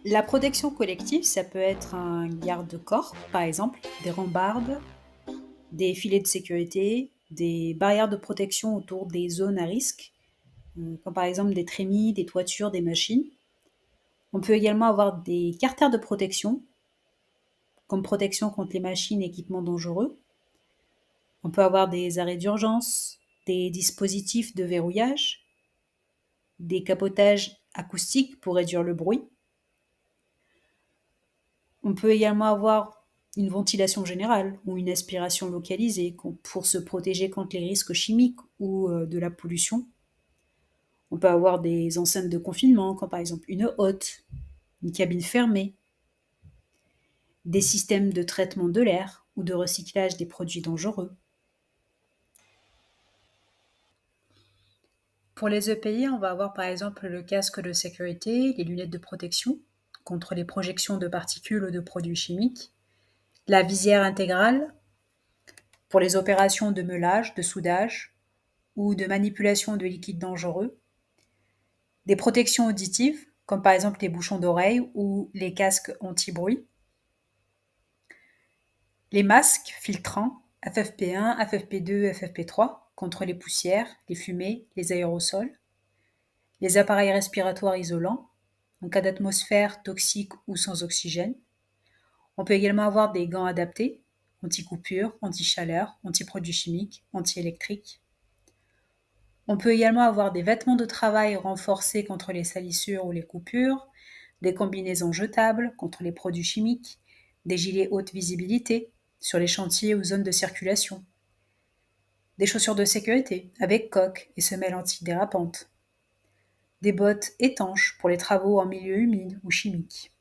La protection collective, ça peut être un garde-corps, par exemple, des rambardes, des filets de sécurité, des barrières de protection autour des zones à risque, comme par exemple des trémies, des toitures, des machines. On peut également avoir des carters de protection, comme protection contre les machines et équipements dangereux. On peut avoir des arrêts d'urgence, des dispositifs de verrouillage, des capotages acoustiques pour réduire le bruit. On peut également avoir une ventilation générale ou une aspiration localisée pour se protéger contre les risques chimiques ou de la pollution. On peut avoir des enceintes de confinement, comme par exemple une hotte, une cabine fermée, des systèmes de traitement de l'air ou de recyclage des produits dangereux. Pour les EPI, on va avoir par exemple le casque de sécurité, les lunettes de protection contre les projections de particules ou de produits chimiques, la visière intégrale pour les opérations de meulage, de soudage ou de manipulation de liquides dangereux, des protections auditives comme par exemple les bouchons d'oreilles ou les casques anti-bruit, les masques filtrants FFP1, FFP2, FFP3 contre les poussières, les fumées, les aérosols, les appareils respiratoires isolants en cas d'atmosphère toxique ou sans oxygène. On peut également avoir des gants adaptés, anti-coupure, anti-chaleur, anti-produits chimiques, anti-électriques. On peut également avoir des vêtements de travail renforcés contre les salissures ou les coupures, des combinaisons jetables contre les produits chimiques, des gilets haute visibilité sur les chantiers ou zones de circulation, des chaussures de sécurité avec coque et semelles antidérapantes, des bottes étanches pour les travaux en milieu humide ou chimique.